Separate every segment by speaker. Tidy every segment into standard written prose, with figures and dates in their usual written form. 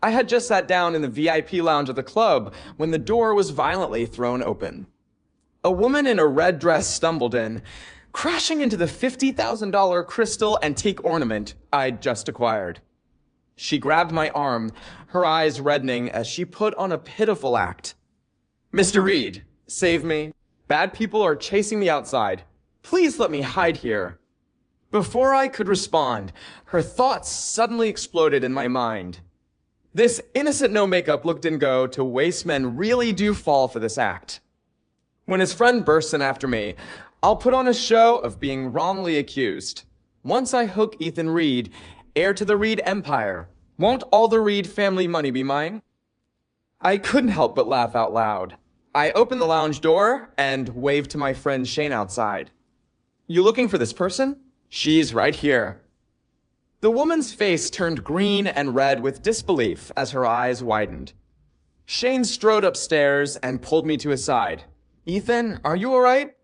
Speaker 1: I had just sat down in the VIP lounge of the club when the door was violently thrown open. A woman in a red dress stumbled in, crashing into the $50,000 crystal antique ornament I'd just acquired. She grabbed my arm, her eyes reddening as she put on a pitiful act. "Mr. Reed, save me. Bad people are chasing me outside. Please let me hide here." Before I could respond, her thoughts suddenly exploded in my mind. This innocent no-makeup look-and-go to waste men really do fall for this act. When his friend bursts in after me, I'll put on a show of being wrongly accused. Once I hook Ethan Reed, heir to the Reed empire, won't all the Reed family money be mine? I couldn't help but laugh out loud. I opened the lounge door and waved to my friend Shane outside. "You looking for this person? She's right here." The woman's face turned green and red with disbelief as her eyes widened. Shane strode upstairs and pulled me to his side. "Ethan, are you all right?"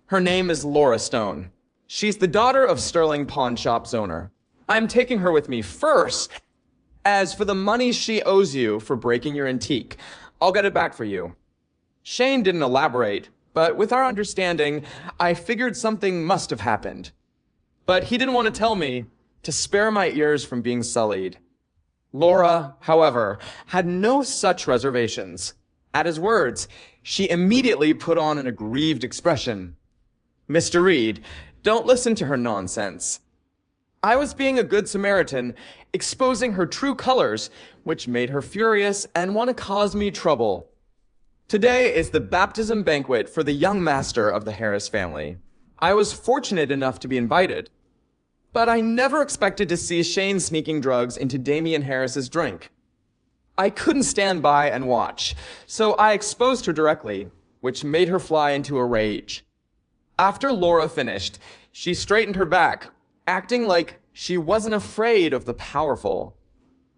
Speaker 1: Her name is Laura Stone. She's the daughter of Sterling Pawn Shop's owner. I'm taking her with me first. As for the money she owes you for breaking your antique, I'll get it back for you. Shane didn't elaborate, but with our understanding, I figured something must have happened. But he didn't want to tell me, to spare my ears from being sullied. Laura, however, had no such reservations. At his words, she immediately put on an aggrieved expression. "Mr. Reed, don't listen to her nonsense." I was being a good Samaritan, exposing her true colors, which made her furious and want to cause me trouble. Today is the baptism banquet for the young master of the Harris family. I was fortunate enough to be invited. But I never expected to see Shane sneaking drugs into Damian Harris's drink. I couldn't stand by and watch, so I exposed her directly, which made her fly into a rage. After Laura finished, she straightened her back, acting like she wasn't afraid of the powerful.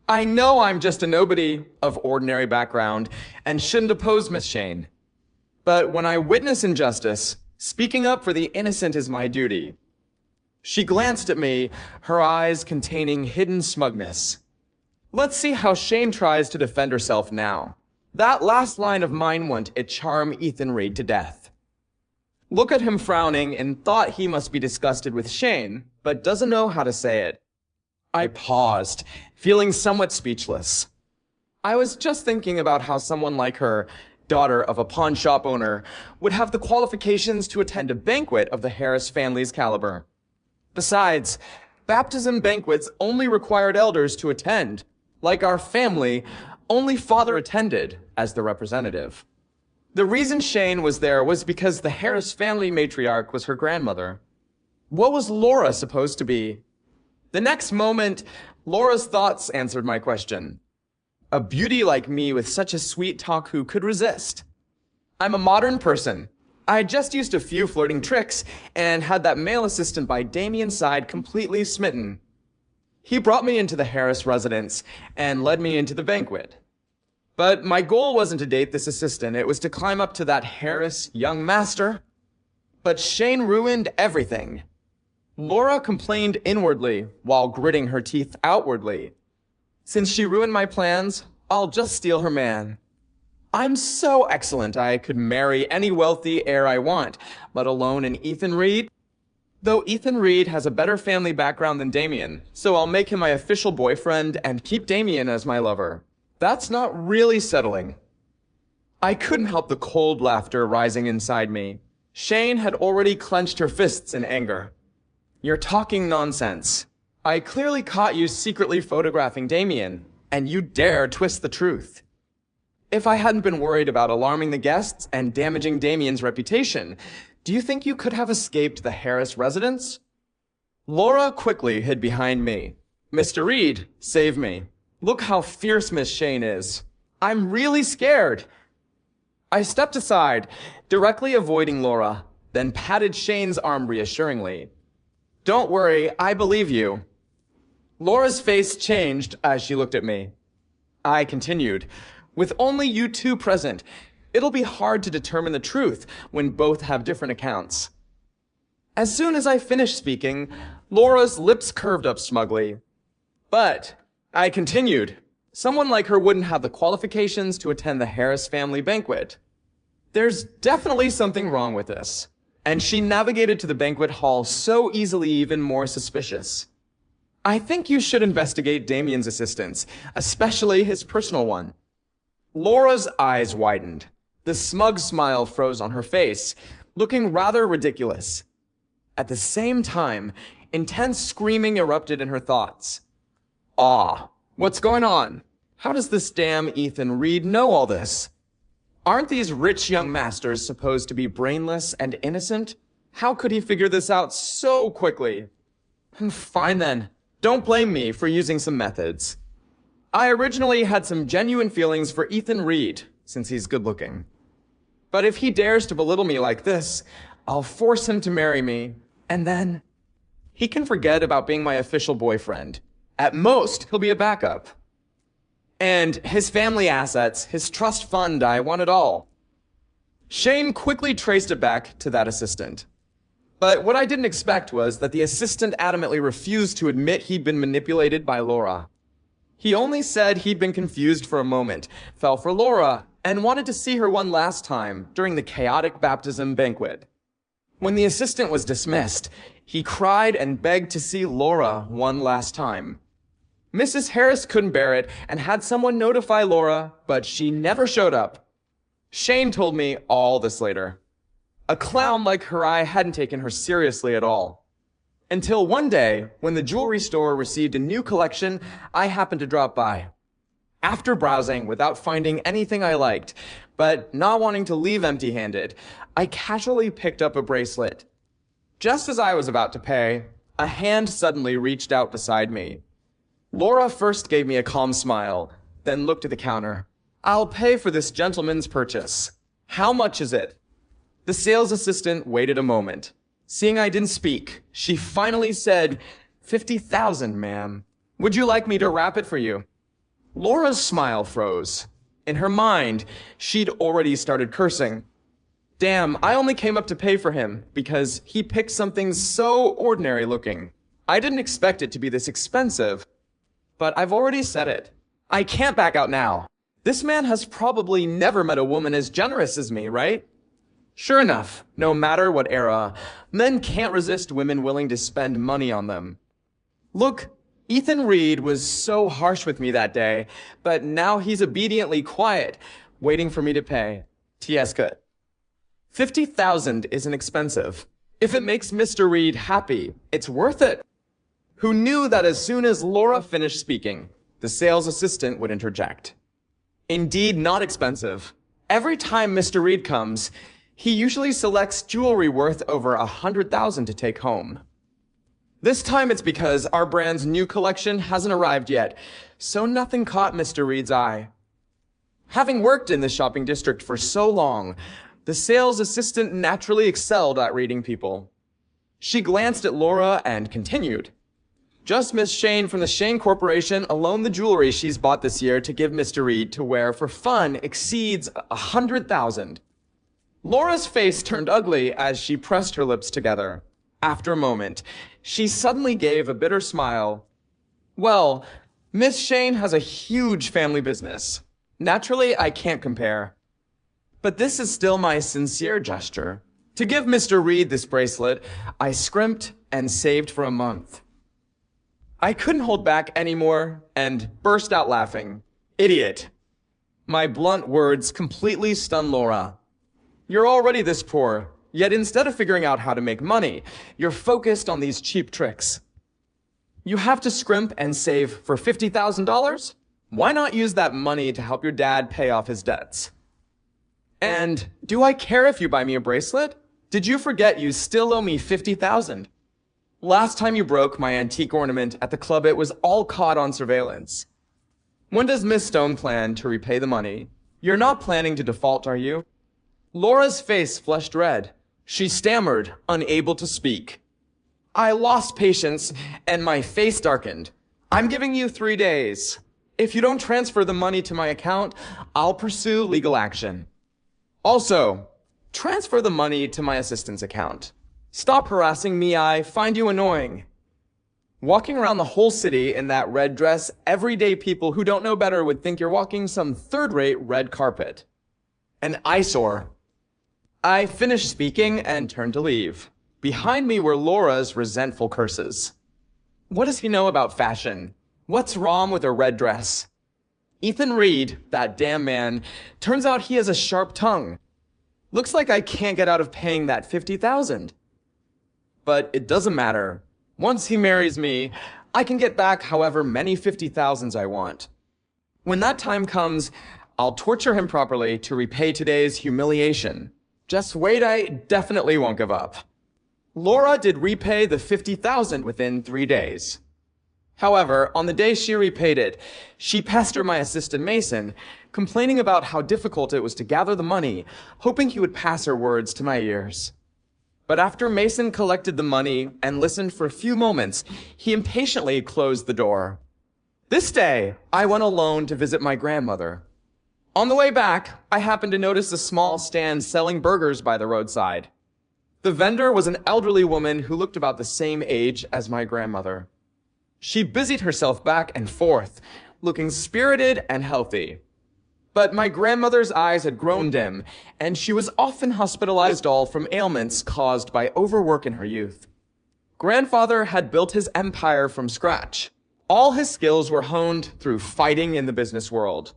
Speaker 1: I know I'm just a nobody of ordinary background and shouldn't oppose Miss Shane. But when I witness injustice, speaking up for the innocent is my duty. She glanced at me, her eyes containing hidden smugness. Let's see how Shane tries to defend herself now. That last line of mine won't it charm Ethan Reed to death. Look at him frowning and thought he must be disgusted with Shane, but doesn't know how to say it. I paused, feeling somewhat speechless. I was just thinking about how someone like her, daughter of a pawn shop owner, would have the qualifications to attend a banquet of the Harris family's caliber. Besides, baptism banquets only required elders to attend. Like our family, only father attended as the representative. The reason Shane was there was because the Harris family matriarch was her grandmother. What was Laura supposed to be? The next moment, Laura's thoughts answered my question. A beauty like me with such a sweet talk, who could resist? I'm a modern person. I just used a few flirting tricks and had that male assistant by Damian's side completely smitten. He brought me into the Harris residence and led me into the banquet. But my goal wasn't to date this assistant, it was to climb up to that Harris young master. But Shane ruined everything. Laura complained inwardly while gritting her teeth outwardly. Since she ruined my plans, I'll just steal her man. I'm so excellent I could marry any wealthy heir I want, let alone an Ethan Reed. Though Ethan Reed has a better family background than Damian, so I'll make him my official boyfriend and keep Damian as my lover. That's not really settling. I couldn't help the cold laughter rising inside me. Shane had already clenched her fists in anger. You're talking nonsense. I clearly caught you secretly photographing Damian, and you dare twist the truth. If I hadn't been worried about alarming the guests and damaging Damian's reputation, do you think you could have escaped the Harris residence? Laura quickly hid behind me. Mr. Reed, save me. Look how fierce Miss Shane is. I'm really scared. I stepped aside, directly avoiding Laura, then patted Shane's arm reassuringly. Don't worry, I believe you. Laura's face changed as she looked at me. I continued, with only you two present, it'll be hard to determine the truth when both have different accounts. As soon as I finished speaking, Laura's lips curved up smugly. But I continued, Someone like her wouldn't have the qualifications to attend the Harris family banquet. There's definitely something wrong with this. And she navigated to the banquet hall so easily, even more suspicious. I think you should investigate Damien's assistants, especially his personal one. Laura's eyes widened. The smug smile froze on her face, looking rather ridiculous. At the same time, intense screaming erupted in her thoughts. Aw, what's going on? How does this damn Ethan Reed know all this? Aren't these rich young masters supposed to be brainless and innocent? How could he figure this out so quickly? Fine then. Don't blame me for using some methods. I originally had some genuine feelings for Ethan Reed, since he's good looking. But if he dares to belittle me like this, I'll force him to marry me, and then he can forget about being my official boyfriend. At most, he'll be a backup. And his family assets, his trust fund, I want it all. Shane quickly traced it back to that assistant. But what I didn't expect was that the assistant adamantly refused to admit he'd been manipulated by Laura. He only said he'd been confused for a moment, fell for Laura, and wanted to see her one last time during the chaotic baptism banquet. When the assistant was dismissed, he cried and begged to see Laura one last time. Mrs. Harris couldn't bear it and had someone notify Laura, but she never showed up. Shane told me all this later. A clown like her, I hadn't taken her seriously at all. Until one day, when the jewelry store received a new collection, I happened to drop by. After browsing without finding anything I liked, but not wanting to leave empty-handed, I casually picked up a bracelet. Just as I was about to pay, a hand suddenly reached out beside me. Laura first gave me a calm smile, then looked at the counter. I'll pay for this gentleman's purchase. How much is it? The sales assistant waited a moment. Seeing I didn't speak, she finally said, $50,000, ma'am. Would you like me to wrap it for you? Laura's smile froze. In her mind, she'd already started cursing. Damn, I only came up to pay for him because he picked something so ordinary looking. I didn't expect it to be this expensive. But I've already said it. I can't back out now. This man has probably never met a woman as generous as me, right? Sure enough, no matter what era, men can't resist women willing to spend money on them. Look, Ethan Reed was so harsh with me that day, but now he's obediently quiet, waiting for me to pay. T.S. good. $50,000 isn't expensive. If it makes Mr. Reed happy, it's worth it. Who knew that as soon as Laura finished speaking, the sales assistant would interject. Indeed, not expensive. Every time Mr. Reed comes, he usually selects jewelry worth over $100,000 to take home. This time it's because our brand's new collection hasn't arrived yet, so nothing caught Mr. Reed's eye. Having worked in the shopping district for so long, the sales assistant naturally excelled at reading people. She glanced at Laura and continued. Just Miss Shane from the Shane Corporation alone the jewelry she's bought this year to give Mr. Reed to wear for fun exceeds $100,000. Laura's face turned ugly as she pressed her lips together. After a moment, she suddenly gave a bitter smile. Well, Miss Shane has a huge family business. Naturally, I can't compare. But this is still my sincere gesture. To give Mr. Reed this bracelet, I scrimped and saved for a month. I couldn't hold back anymore and burst out laughing. Idiot. My blunt words completely stunned Laura. You're already this poor, yet instead of figuring out how to make money, you're focused on these cheap tricks. You have to scrimp and save for $50,000? Why not use that money to help your dad pay off his debts? And do I care if you buy me a bracelet? Did you forget you still owe me $50,000? Last time you broke my antique ornament at the club, it was all caught on surveillance. When does Miss Stone plan to repay the money? You're not planning to default, are you? Laura's face flushed red. She stammered, unable to speak. I lost patience, and my face darkened. I'm giving you 3 days. If you don't transfer the money to my account, I'll pursue legal action. Also, transfer the money to my assistant's account. Stop harassing me, I find you annoying. Walking around the whole city in that red dress, everyday people who don't know better would think you're walking some third-rate red carpet. An eyesore. I finished speaking and turned to leave. Behind me were Laura's resentful curses. What does he know about fashion? What's wrong with a red dress? Ethan Reed, that damn man, turns out he has a sharp tongue. Looks like I can't get out of paying that $50,000. But it doesn't matter. Once he marries me, I can get back however many $50,000s I want. When that time comes, I'll torture him properly to repay today's humiliation. Just wait, I definitely won't give up. Laura did repay the $50,000 within 3 days. However, on the day she repaid it, she pestered my assistant Mason, complaining about how difficult it was to gather the money, hoping he would pass her words to my ears. But after Mason collected the money and listened for a few moments, he impatiently closed the door. This day, I went alone to visit my grandmother. On the way back, I happened to notice a small stand selling burgers by the roadside. The vendor was an elderly woman who looked about the same age as my grandmother. She busied herself back and forth, looking spirited and healthy. But my grandmother's eyes had grown dim, and she was often hospitalized all from ailments caused by overwork in her youth. Grandfather had built his empire from scratch. All his skills were honed through fighting in the business world.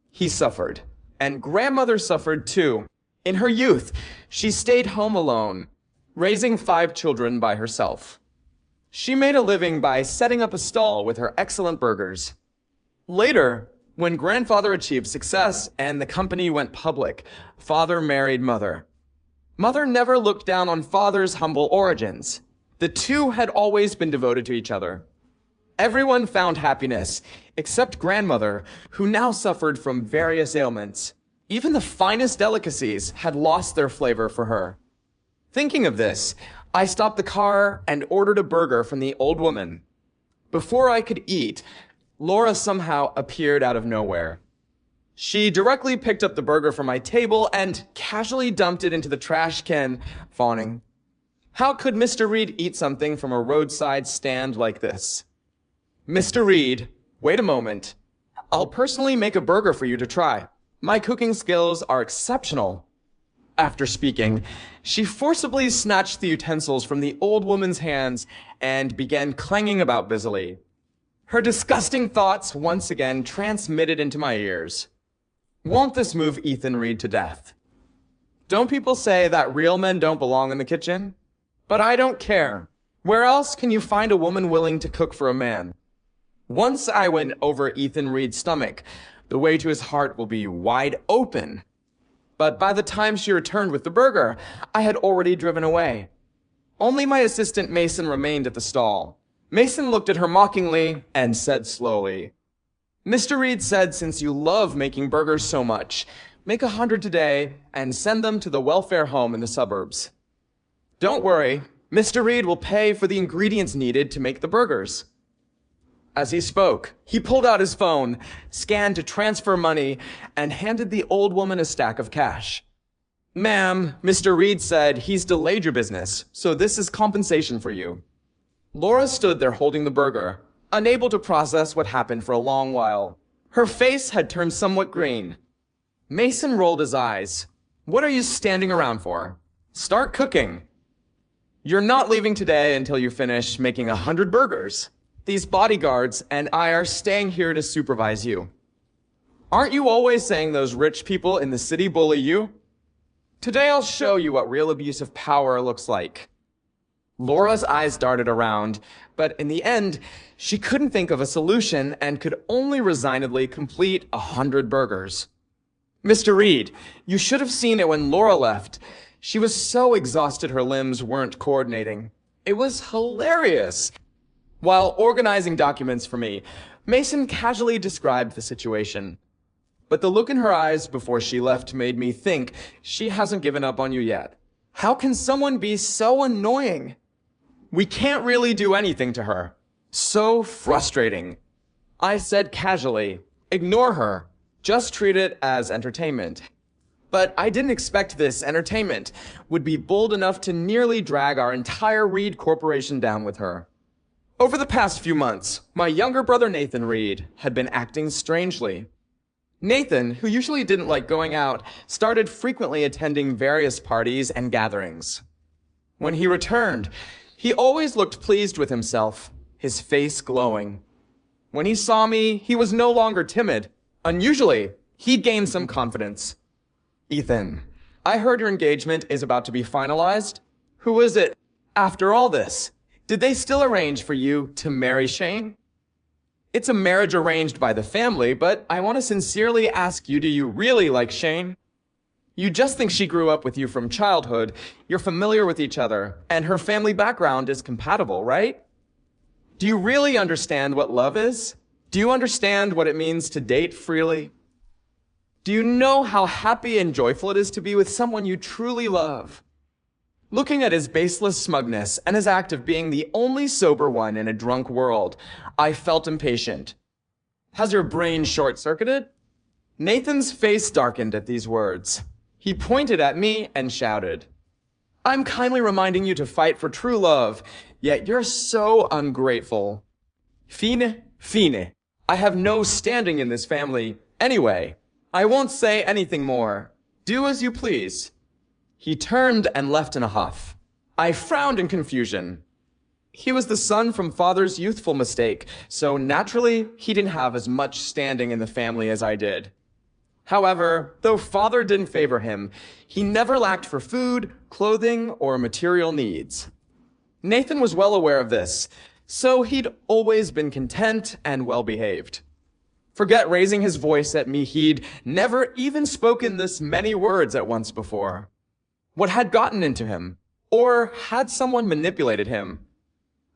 Speaker 1: He suffered, and grandmother suffered too. In her youth, she stayed home alone, raising 5 children by herself. She made a living by setting up a stall with her excellent burgers. Later, when grandfather achieved success and the company went public, father married mother. Mother never looked down on father's humble origins. The two had always been devoted to each other. Everyone found happiness, except grandmother, who now suffered from various ailments. Even the finest delicacies had lost their flavor for her. Thinking of this, I stopped the car and ordered a burger from the old woman. Before I could eat, Laura somehow appeared out of nowhere. She directly picked up the burger from my table and casually dumped it into the trash can, fawning. How could Mr. Reed eat something from a roadside stand like this? Mr. Reed, wait a moment. I'll personally make a burger for you to try. My cooking skills are exceptional. After speaking, she forcibly snatched the utensils from the old woman's hands and began clanging about busily. Her disgusting thoughts once again transmitted into my ears. Won't this move Ethan Reed to death? Don't people say that real men don't belong in the kitchen? But I don't care. Where else can you find a woman willing to cook for a man? Once I went over Ethan Reed's stomach, the way to his heart will be wide open. But by the time she returned with the burger, I had already driven away. Only my assistant Mason remained at the stall. Mason looked at her mockingly and said slowly, Mr. Reed said since you love making burgers so much, make 100 today and send them to the welfare home in the suburbs. Don't worry, Mr. Reed will pay for the ingredients needed to make the burgers. As he spoke, he pulled out his phone, scanned to transfer money, and handed the old woman a stack of cash. Ma'am, Mr. Reed said he's delayed your business, so this is compensation for you. Laura stood there holding the burger, unable to process what happened for a long while. Her face had turned somewhat green. Mason rolled his eyes. What are you standing around for? Start cooking. You're not leaving today until you finish making 100 burgers. These bodyguards and I are staying here to supervise you. Aren't you always saying those rich people in the city bully you? Today I'll show you what real abuse of power looks like. Laura's eyes darted around, but in the end, she couldn't think of a solution and could only resignedly complete 100 burgers. Mr. Reed, you should have seen it when Laura left. She was so exhausted her limbs weren't coordinating. It was hilarious. While organizing documents for me, Mason casually described the situation. But the look in her eyes before she left made me think she hasn't given up on you yet. How can someone be so annoying? We can't really do anything to her. So frustrating. I said casually, ignore her. Just treat it as entertainment. But I didn't expect this entertainment would be bold enough to nearly drag our entire Reed Corporation down with her. Over the past few months, my younger brother Nathan Reed had been acting strangely. Nathan, who usually didn't like going out, started frequently attending various parties and gatherings. When he returned, he always looked pleased with himself, his face glowing. When he saw me, he was no longer timid. Unusually, he'd gained some confidence. "Ethan, I heard your engagement is about to be finalized. Who is it? After all this, did they still arrange for you to marry Shane?" "It's a marriage arranged by the family, but I want to sincerely ask you, do you really like Shane? You just think she grew up with you from childhood, you're familiar with each other, and her family background is compatible, right? Do you really understand what love is? Do you understand what it means to date freely? Do you know how happy and joyful it is to be with someone you truly love?" Looking at his baseless smugness and his act of being the only sober one in a drunk world, I felt impatient. "Has your brain short-circuited?" Nathan's face darkened at these words. He pointed at me and shouted, "I'm kindly reminding you to fight for true love, yet you're so ungrateful. Fine, fine. I have no standing in this family. Anyway, I won't say anything more. Do as you please." He turned and left in a huff. I frowned in confusion. He was the son from father's youthful mistake, so naturally, he didn't have as much standing in the family as I did. However, though father didn't favor him, he never lacked for food, clothing, or material needs. Nathan was well aware of this, so he'd always been content and well-behaved. Forget raising his voice at me, he'd never even spoken this many words at once before. What had gotten into him? Or had someone manipulated him?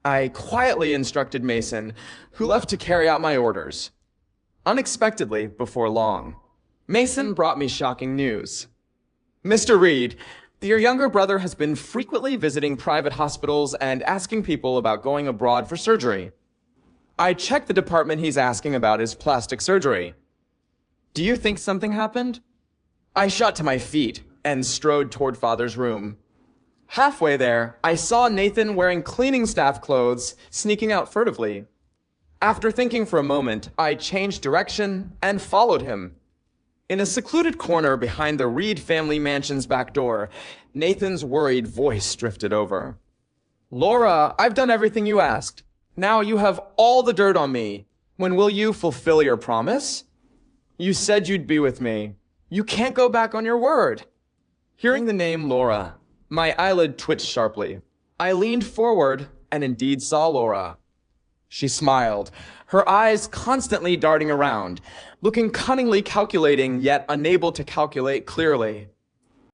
Speaker 1: I quietly instructed Mason, who left to carry out my orders. Unexpectedly, before long, Mason brought me shocking news. "Mr. Reed, your younger brother has been frequently visiting private hospitals and asking people about going abroad for surgery. I checked the department he's asking about is plastic surgery. Do you think something happened?" I shot to my feet and strode toward father's room. Halfway there, I saw Nathan wearing cleaning staff clothes, sneaking out furtively. After thinking for a moment, I changed direction and followed him. In a secluded corner behind the Reed family mansion's back door, Nathan's worried voice drifted over. "Laura, I've done everything you asked. Now you have all the dirt on me. When will you fulfill your promise? You said you'd be with me. You can't go back on your word." Hearing the name Laura, my eyelid twitched sharply. I leaned forward and indeed saw Laura. She smiled, her eyes constantly darting around, looking cunningly calculating yet unable to calculate clearly.